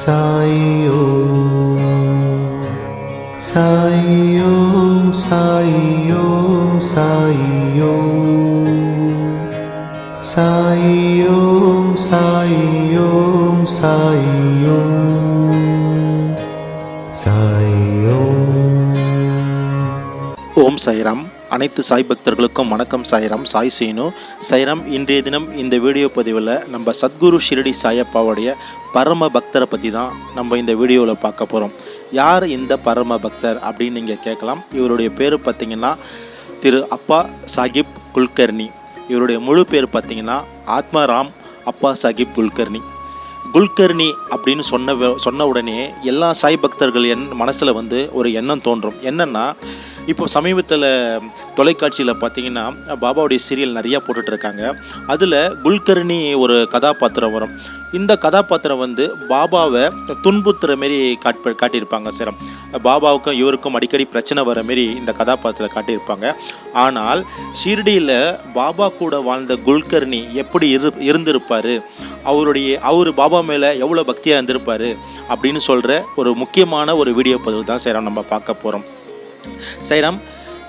சாய் ஓம் சாய் ஓம் சாய் ஓம் சாய் ஓம் சாய் ஓம் சாய் ஓம் சாய் ஓம் சாய் ஓம். ஓம் சாய்ராம். அனைத்து சாய் பக்தர்களுக்கும் வணக்கம். சாய்ராம், சாய் சீனு. சாய்ராம், இன்றைய தினம் இந்த வீடியோ பதிவில் நம்ம சத்குரு ஷிரடி சாயப்பாவுடைய பரம பக்தரை பற்றி தான் நம்ம இந்த வீடியோவில் பார்க்க போகிறோம். யார் இந்த பரம பக்தர் அப்படின்னு நீங்கள் கேட்கலாம். இவருடைய பேர் பார்த்திங்கன்னா திரு அப்பா சாஹிப் குல்கர்னி. இவருடைய முழு பேர் பார்த்திங்கன்னா ஆத்மாராம் அப்பா சாஹிப் குல்கர்னி. குல்கர்னி அப்படின்னு சொன்ன உடனே எல்லா சாய் பக்தர்கள் மனசில் வந்து ஒரு எண்ணம் தோன்றும். என்னென்னா, இப்போ சமீபத்தில் தொலைக்காட்சியில் பார்த்தீங்கன்னா பாபாவுடைய சீரியல் நிறையா போட்டுட்ருக்காங்க. அதில் குல்கர்னி ஒரு கதாபாத்திரம் வரும். இந்த கதாபாத்திரம் வந்து பாபாவை துன்புறுத்துகிற மாரி காட்டியிருப்பாங்க. சிரம் பாபாவுக்கும் இவருக்கும் அடிக்கடி பிரச்சனை வர மாரி இந்த கதாபாத்திரத்தை காட்டியிருப்பாங்க. ஆனால் ஷிரடியில் பாபா கூட வாழ்ந்த குல்கர்னி எப்படி இருந்திருப்பார், அவர் பாபா மேலே எவ்வளோ பக்தியாக இருந்திருப்பார் அப்படின்னு சொல்கிற ஒரு முக்கியமான ஒரு வீடியோ பதிவு தான் சார் நம்ம பார்க்க போகிறோம். சாய்ராம்,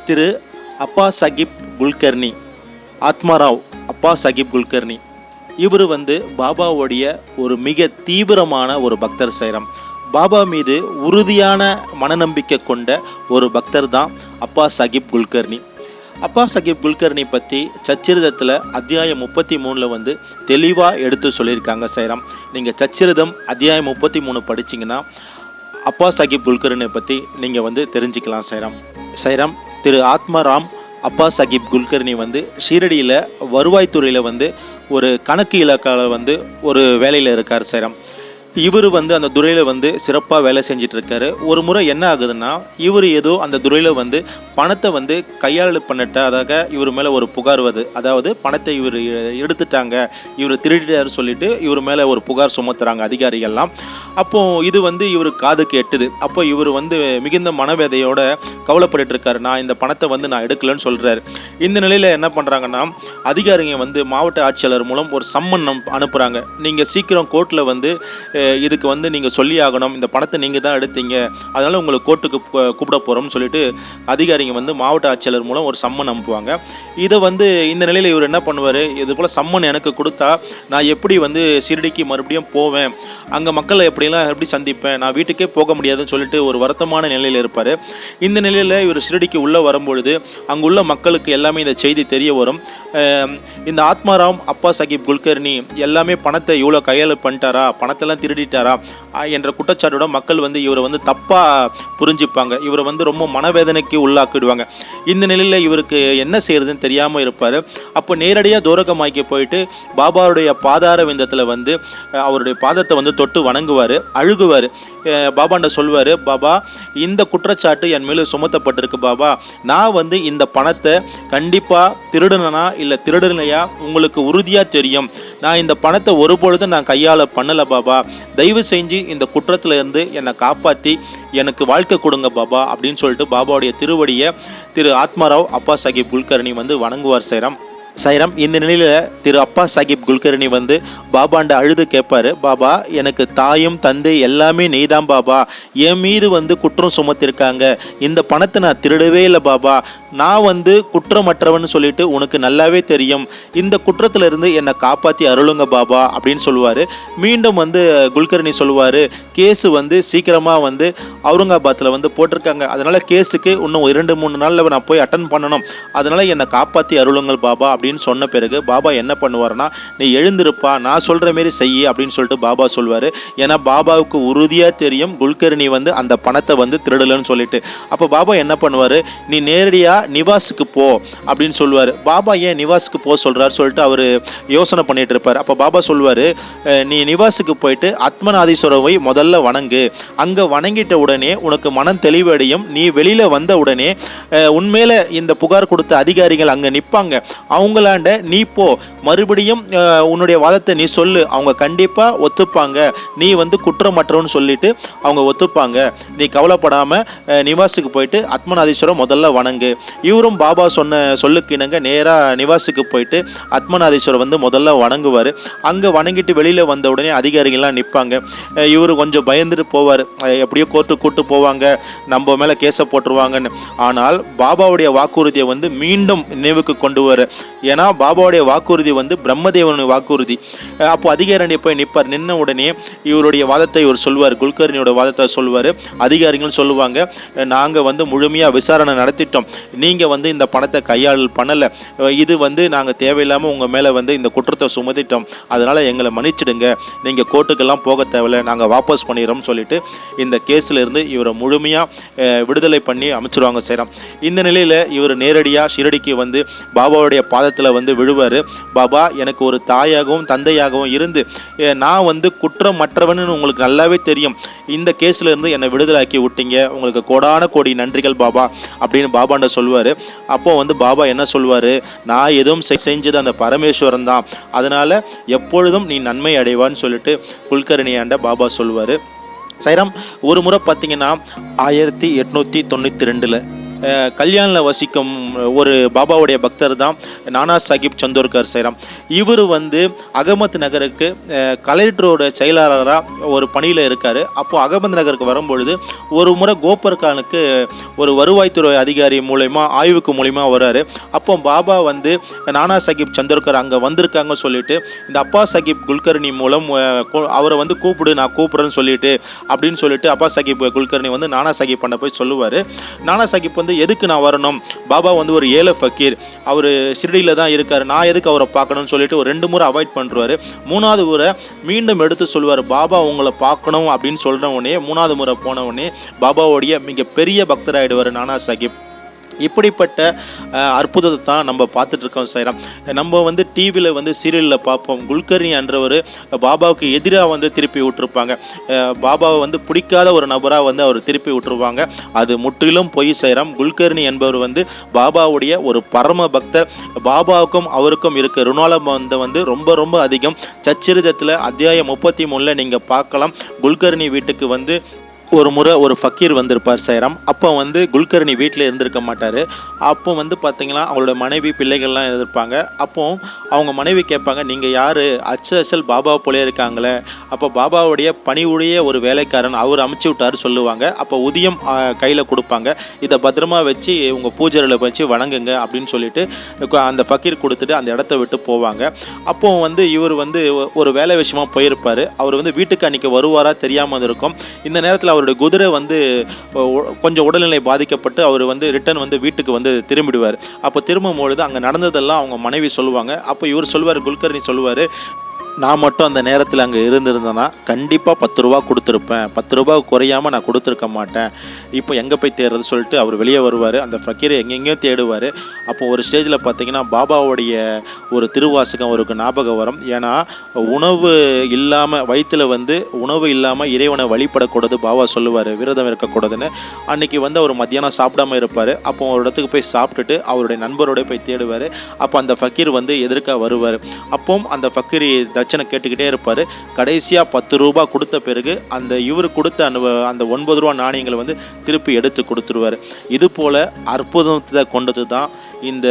திரு அப்பா சாஹிப் குல்கர்னி, ஆத்மாராவ் அப்பா சாஹிப் குல்கர்னி, இவர் வந்து பாபாவுடைய ஒரு மிக தீவிரமான ஒரு பக்தர். சாய்ராம், பாபா மீது உறுதியான மனநம்பிக்கை கொண்ட ஒரு பக்தர் தான் அப்பா சாஹிப் குல்கர்னி. அப்பா சாஹிப் குல்கர்னி பற்றி சச்சரிதத்தில் அத்தியாயம் 33 வந்து தெளிவாக எடுத்து சொல்லியிருக்காங்க. சாய்ராம், நீங்கள் சச்சரிதம் அத்தியாயம் 33 படிச்சிங்கன்னா அப்பா சாஹிப் குல்கர்னியை பற்றி நீங்கள் வந்து தெரிஞ்சுக்கலாம். சாய்ராம், திரு ஆத்மாராம் அப்பா சாஹிப் குல்கர்னி வந்து ஷீரடியில் வருவாய்த்துறையில் வந்து ஒரு கணக்கு இலாக்காவில் வந்து ஒரு வேலையில் இருக்கார். சாய்ராம், இவர் வந்து அந்த துறையில் வந்து சிறப்பாக வேலை செஞ்சிட்ருக்காரு. ஒரு முறை என்ன ஆகுதுன்னா, இவர் ஏதோ அந்த துறையில் வந்து பணத்தை வந்து கையாளு பண்ணிட்டதாக இவர் மேலே ஒரு புகார் வருது. அதாவது பணத்தை இவர் எடுத்துட்டாங்க, இவர் திருடிட்டார் சொல்லிட்டு இவர் மேலே ஒரு புகார் சுமத்துறாங்க அதிகாரிகள்லாம். அப்போது இது வந்து இவர் காதுக்கு எட்டுது. அப்போ இவர் வந்து மிகுந்த மனவேதையோட கவலைப்பட்டு இருக்காரு. நான் இந்த பணத்தை வந்து நான் எடுக்கலன்னு சொல்கிறாரு. இந்த நிலையில் என்ன பண்ணுறாங்கன்னா, அதிகாரிங்க வந்து மாவட்ட ஆட்சியாளர் மூலம் ஒரு சம்மன் அனுப்புகிறாங்க. நீங்கள் சீக்கிரம் கோர்ட்டில் வந்து இதுக்கு வந்து நீங்கள் சொல்லி ஆகணும், இந்த பணத்தை நீங்கள் தான் எடுத்தீங்க, அதனால் உங்களை கோர்ட்டுக்கு கூப்பிட போகிறோம்னு சொல்லிட்டு அதிகாரிங்க வந்து மாவட்ட ஆட்சியாளர் மூலம் ஒரு சம்மன் அனுப்புவாங்க. இதை வந்து இந்த நிலையில் இவர் என்ன பண்ணுவார், இது போல் சம்மன் எனக்கு கொடுத்தா நான் எப்படி வந்து ஷிரடிக்கு மறுபடியும் போவேன், அங்கே மக்களை எப்படி சந்திப்பேன், நான் வீட்டுக்கே போக முடியாதுன்னு சொல்லிட்டு ஒரு வருத்தமான நிலையில் இருப்பார். இந்த நிலையில் இவர் ஷிரடிக்கு உள்ளே வரும்பொழுது அங்குள்ள மக்களுக்கு எல்லாமே இந்த செய்தி தெரிய வரும். இந்த ஆத்மாராம் அப்பா சாஹிப் குல்கர்னி எல்லாமே பணத்தை இவ்வளோ கையாளு பண்ணிட்டாரா, பணத்தெல்லாம் திருடிட்டாரா என்ற குற்றச்சாட்டோட மக்கள் வந்து இவரை வந்து தப்பாக புரிஞ்சுப்பாங்க. இவரை வந்து ரொம்ப மனவேதனைக்கு உள்ளாக்கிடுவாங்க. இந்த நிலையில் இவருக்கு என்ன செய்யறதுன்னு தெரியாமல் இருப்பார். அப்போ நேரடியாக தூரகமாக்கி போயிட்டு பாபாவுடைய பாதார விந்தத்தில் வந்து அவருடைய பாதத்தை வந்து தொட்டு வணங்குவார், அழுகுவார். பாபாண்ட சொல்வார், பாபா இந்த குற்றச்சாட்டு என் மேலே சுமத்தப்பட்டிருக்கு பாபா, நான் வந்து இந்த பணத்தை கண்டிப்பாக திருடுனா இல்லை திருடலையா உங்களுக்கு உறுதியாக தெரியும், நான் இந்த பணத்தை ஒருபொழுதும் நான் கையாள பண்ணலை பாபா, தயவு செஞ்சு இந்த குற்றத்தில் இருந்து என்னை காப்பாற்றி எனக்கு வாழ்க்கை கொடுங்க பாபா அப்படின்னு சொல்லிட்டு பாபாவுடைய திருவடியை திரு ஆத்மாராவ் அப்பா சாஹிப் குல்கர்னி வந்து வணங்குவார். சாய்ராம், இந்த நிலையில் திரு அப்பா சாஹிப் குல்கர்னி வந்து பாபாண்ட அழுது கேட்பார், பாபா எனக்கு தாயும் தந்தை எல்லாமே நீதான் பாபா, என் மீது வந்து குற்றம் சுமத்திருக்காங்க, இந்த பணத்தை நான் திருடவே இல்லை பாபா, நான் வந்து குற்றமற்றவன் சொல்லிட்டு உனக்கு நல்லாவே தெரியும், இந்த குற்றத்திலிருந்து என்னை காப்பாற்றி அருளுங்க பாபா அப்படின்னு சொல்லுவார். மீண்டும் வந்து குல்கர்னி சொல்லுவார், கேஸு வந்து சீக்கிரமாக வந்து அவுரங்காபாத்தில் வந்து போட்டிருக்காங்க, அதனால் கேஸுக்கு இன்னும் 2-3 நாளில் நான் போய் அட்டன் பண்ணணும், அதனால் என்னை காப்பாற்றி அருளுங்கள் பாபா அப்படின்னு சொன்ன பிறகு பாபா என்ன பண்ணுவார்னா, நீ எழுந்திருப்பா, நான் சொல்கிற மாரி செய்ய அப்படின்னு சொல்லிட்டு பாபா சொல்வார். ஏன்னா பாபாவுக்கு உறுதியாக தெரியும் குல்கர்னி வந்து அந்த பணத்தை வந்து திருடலன்னு சொல்லிட்டு. அப்போ பாபா என்ன பண்ணுவார், நீ நேரடியாக நிவாஸுக்கு போ அப்படின்னு சொல்லுவார். பாபா ஏன் நிவாஸுக்கு போ சொல்கிறார் சொல்லிட்டு அவர் யோசனை பண்ணிட்டு இருப்பார். அப்போ பாபா சொல்லுவார், நீ நிவாஸுக்கு போயிட்டு ஆத்மநாதீஸ்வரவை முதல்ல வணங்கு, அங்கே வணங்கிட்ட உடனே உனக்கு மனம் தெளிவடையும், நீ வெளியில் வந்த உடனே உண்மையில இந்த புகார் கொடுத்த அதிகாரிகள் அங்கே நிற்பாங்க, அவங்க அவங்களாண்ட நீ போ, மறுபடியும் உன்னுடைய வாதத்தை நீ சொல்லு, அவங்க கண்டிப்பாக ஒத்துப்பாங்க, நீ வந்து குற்றமற்றவன்னு சொல்லிட்டு அவங்க ஒத்துப்பாங்க, நீ கவலைப்படாமல் நிவாஸுக்கு போயிட்டு அத்மநாதீஸ்வரர் முதல்ல வணங்கு. இவரும் பாபா சொன்ன சொல்லுக்கு இணங்க நேராக நிவாஸுக்கு போயிட்டு அத்மநாதீஸ்வரர் வந்து முதல்ல வணங்குவார். அங்கே வணங்கிட்டு வெளியில் வந்த உடனே அதிகாரிகள்லாம் நிற்பாங்க. இவர் கொஞ்சம் பயந்துட்டு போவார், எப்படியோ கோர்ட்டு கூட்டு போவாங்க, நம்ம மேலே கேஸை போட்டுருவாங்கன்னு. ஆனால் பாபாவுடைய வாக்குறுதியை வந்து மீண்டும் நினைவுக்கு கொண்டு வர, ஏன்னா பாபாவுடைய வாக்குறுதி வந்து பிரம்மதேவனுடைய வாக்குறுதி. அப்போ அதிகாரி போய் நிற்பார். நின்ன உடனே இவருடைய வாதத்தை இவர் சொல்வார், குல்கர்னியோட வாதத்தை சொல்வார். அதிகாரிகள் சொல்லுவாங்க, நாங்கள் வந்து முழுமையாக விசாரணை நடத்திட்டோம், நீங்கள் வந்து இந்த பணத்தை கையாளல் பண்ணலை, இது வந்து நாங்கள் தேவையில்லாமல் உங்கள் மேலே வந்து இந்த குற்றத்தை சுமத்திட்டோம், அதனால் எங்களை மன்னிச்சிடுங்க, நீங்கள் கோர்ட்டுக்கெல்லாம் போக தேவையில்லை, நாங்கள் வாபஸ் பண்ணிடுறோம்னு சொல்லிட்டு இந்த கேஸில் இருந்து இவரை முழுமையாக விடுதலை பண்ணி அமைச்சிருவாங்க செய்கிறோம். இந்த நிலையில் இவர் நேரடியாக ஷிரடிக்கு வந்து பாபாவுடைய பாதத்தில் வந்து விழுவார். பாபா, எனக்கு ஒரு தாயாகவும் தந்தையாகவும் இருந்து நான் வந்து குற்றமற்றவன்னு உங்களுக்கு நல்லாவே தெரியும், இந்த கேஸில் இருந்து என்னை விடுதலாக்கி விட்டீங்க, உங்களுக்கு கோடான கோடி நன்றிகள் பாபா அப்படின்னு பாபாண்ட சொல்லுவார். அப்போ வந்து பாபா என்ன சொல்வார், நான் எதுவும் செஞ்சது அந்த பரமேஸ்வரன் தான், அதனால் எப்பொழுதும் நீ நன்மை அடைவான்னு சொல்லிட்டு குல்கர்னியாண்ட பாபா சொல்லுவார். சைராம், ஒரு முறை பார்த்தீங்கன்னா 1892 கல்யாணில் வசிக்கும் ஒரு பாபாவுடைய பக்தர் தான் நானா சாஹிப் சந்தோர்கர் சைராம். இவர் வந்து அகமது நகருக்கு கலெக்டரோட செயலாளராக ஒரு பணியில் இருக்கார். அப்போது அகமது நகருக்கு வரும்பொழுது ஒரு முறை கோபர்கானுக்கு ஒரு வருவாய்த்துறை அதிகாரி மூலயமா ஆய்வுக்கு மூலயமா வர்றாரு. அப்போ பாபா வந்து நானா சாஹிப் சந்தோர்கர் அங்கே வந்திருக்காங்க சொல்லிட்டு இந்த அப்பா சாஹிப் குல்கர்னி மூலம் அவரை வந்து கூப்பிடு, நான் கூப்பிட்றேன்னு சொல்லிட்டு அப்படின்னு சொல்லிட்டு அப்பா சாஹிப் குல்கர்னி வந்து நானா சாஹிப் பண்ண போய் சொல்லுவார். நானா சாஹிப் வந்து எதுக்கு நான் வரணும், பாபா வந்து ஒரு ஏழை ஃபக்கீர், அவர் ஷிரடியில் தான் இருக்கார், நான் எதுக்கு அவரை பார்க்கணும்னு சொல்லிட்டு ஒரு 2 முறை அவாய்ட் பண்ணுறாரு. 3வது முறை மீண்டும் எடுத்து சொல்லுவார், பாபா உங்களை பார்க்கணும் அப்படின்னு சொல்கிற உடனே 3வது முறை போன உடனே பாபாவுடைய மிகப்பெரிய பக்தராகிடுவார் நானா சாஹிப். இப்படிப்பட்ட அற்புதத்தை தான் நம்ம பார்த்துட்ருக்கோம் சைராம். நம்ம வந்து டிவியில் வந்து சீரியலில் பார்ப்போம், குல்கர்னி என்றவர் பாபாவுக்கு எதிராக வந்து திருப்பி விட்டுருப்பாங்க, பாபாவை வந்து பிடிக்காத ஒரு நபராக வந்து அவர் திருப்பி விட்டுருவாங்க. அது முற்றிலும் பொய் சைராம். குல்கர்னி என்பவர் வந்து பாபாவுடைய ஒரு பரம பக்தர். பாபாவுக்கும் அவருக்கும் இருக்க ருணாலம் வந்து ரொம்ப ரொம்ப அதிகம். சச்சரிதத்தில் அத்தியாயம் 33 நீங்கள் பார்க்கலாம். குல்கர்னி வீட்டுக்கு வந்து ஒரு முறை ஒரு ஃபக்கீர் வந்திருப்பார் சைராம். அப்போ வந்து குல்கர்னி வீட்டில் இருந்திருக்க மாட்டார். அப்போ வந்து பார்த்திங்கன்னா அவங்களோட மனைவி பிள்ளைகள்லாம் இருந்திருப்பாங்க. அப்போ அவங்க மனைவி கேட்பாங்க, நீங்கள் யார், அச்சல் பாபா போலே இருக்காங்களே, அப்போ பாபாவுடைய பணிவுடைய ஒரு வேலைக்காரன் அவர் அமுச்சு விட்டார் சொல்லுவாங்க. அப்போ உதியம் கையில் கொடுப்பாங்க, இதை பத்திரமா வச்சு உங்கள் பூஜையில் வச்சு வணங்குங்க அப்படின்னு சொல்லிட்டு அந்த ஃபக்கீர் கொடுத்துட்டு அந்த இடத்த விட்டு போவாங்க. அப்போ வந்து இவர் வந்து ஒரு வேலை விஷயமாக போயிருப்பார். அவர் வந்து வீட்டுக்கு அன்றைக்கி வருவாரா தெரியாமல் இருக்கும். இந்த நேரத்தில் அவருடைய குதிரை வந்து கொஞ்சம் உடல்நிலை பாதிக்கப்பட்டு அவர் வந்து ரிட்டர்ன் வந்து வீட்டுக்கு வந்து திரும்பிடுவார். அப்போ திரும்பும்பொழுது அங்கே நடந்ததெல்லாம் அவங்க மனைவி சொல்லுவாங்க. அப்போ இவர் சொல்லுவார், குல்கர்னி சொல்லுவார், நான் மட்டும் அந்த நேரத்தில் அங்கே இருந்திருந்தேன்னா கண்டிப்பாக 10 ரூபா கொடுத்துருப்பேன், 10 ரூபா குறையாமல் நான் கொடுத்துருக்க மாட்டேன், இப்போ எங்கே போய் தேடுறது சொல்லிட்டு அவர் வெளியே வருவார். அந்த ஃபக்கீரை எங்கெங்கேயும் தேடுவார். அப்போ ஒரு ஸ்டேஜில் பார்த்தீங்கன்னா பாபாவுடைய ஒரு திருவாசகம் அவருக்கு ஞாபகம் வரும். ஏன்னா உணவு இல்லாமல் வயிற்றில் வந்து உணவு இல்லாமல் இறைவனை வழிபடக்கூடாது பாபா சொல்லுவார், விரதம் இருக்கக்கூடாதுன்னு. அன்றைக்கி வந்து அவர் மத்தியானம் சாப்பிடாமல் இருப்பார். அப்போ ஒரு இடத்துக்கு போய் சாப்பிட்டுட்டு அவருடைய நண்பரோட போய் தேடுவார். அப்போ அந்த ஃபக்கீர் வந்து எதிர்க்க வருவார். அப்போ அந்த ஃபக்கீர் பிரச்சனை கேட்டுக்கிட்டே இருப்பார். கடைசியாக 10 ரூபா கொடுத்த பிறகு அந்த இவர் கொடுத்த அந்த 9 ரூபா நாணயங்களை வந்து திருப்பி எடுத்து கொடுத்துருவார். இது போல் அற்புதத்தை கொண்டது தான் இந்த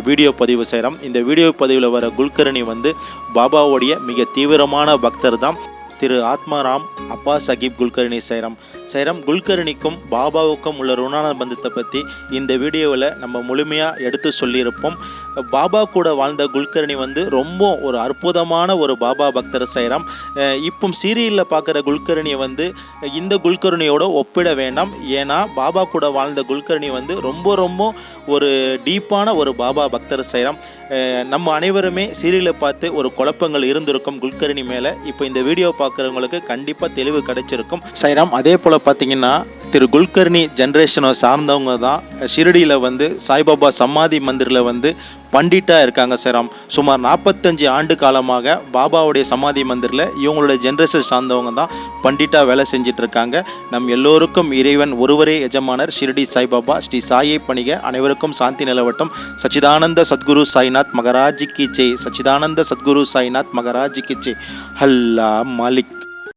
வீடியோ பதிவு செய்கிறோம். இந்த வீடியோ பதிவில் வர குல்கர்னி வந்து பாபாவுடைய மிக தீவிரமான பக்தர் தான் திரு ஆத்மாராம் அப்பா சாஹிப் குல்கர்னி சைராம். சைராம், குல்கர்னிக்கும் பாபாவுக்கும் உள்ள ருணான பந்தத்தை பற்றி இந்த வீடியோவில் நம்ம முழுமையாக எடுத்து சொல்லியிருப்போம். பாபா கூட வாழ்ந்த குல்கர்னி வந்து ரொம்ப ஒரு அற்புதமான ஒரு பாபா பக்தர் சைராம். இப்போ சீரியலில் பார்க்குற குல்கர்னியை வந்து இந்த குல்கர்னியோட ஒப்பிட வேண்டாம். ஏன்னா பாபா கூட வாழ்ந்த குல்கர்னி வந்து ரொம்ப ரொம்ப ஒரு டீப்பான ஒரு பாபா பக்தர் சைராம். நம்ம அனைவருமே சீரியலை பார்த்து ஒரு குழப்பங்கள் இருந்திருக்கும் குல்கர்னி மேலே. இப்போ இந்த வீடியோ பார்க்குறவங்களுக்கு கண்டிப்பாக தெளிவு கிடைச்சிருக்கும் சைராம். அதே போல் பார்த்தீங்கன்னா திரு குல்கர்னி ஜென்ரேஷனை சார்ந்தவங்க தான் ஷிரடியில் வந்து சாய்பாபா சமாதி மந்திரில் வந்து பண்டிட்டாக இருக்காங்க சாராம். சுமார் 45 ஆண்டு காலமாக பாபாவுடைய சமாதி மந்திரில் இவங்களுடைய ஜென்ரேஷன் சார்ந்தவங்க தான் பண்டிட்டாக வேலை செஞ்சிட்ருக்காங்க. நம் எல்லோருக்கும் இறைவன் ஒருவரே எஜமானர் ஷிரடி சாய்பாபா. ஸ்ரீ சாயை பணிக. அனைவருக்கும் சாந்தி நிலவட்டும். சச்சிதானந்த சத்குரு சாய்நாத் மகராஜி கி ஜெய். சச்சிதானந்த சத்குரு சாய்நாத் மகராஜி கி ஜெய். அல்லா மாலிக்.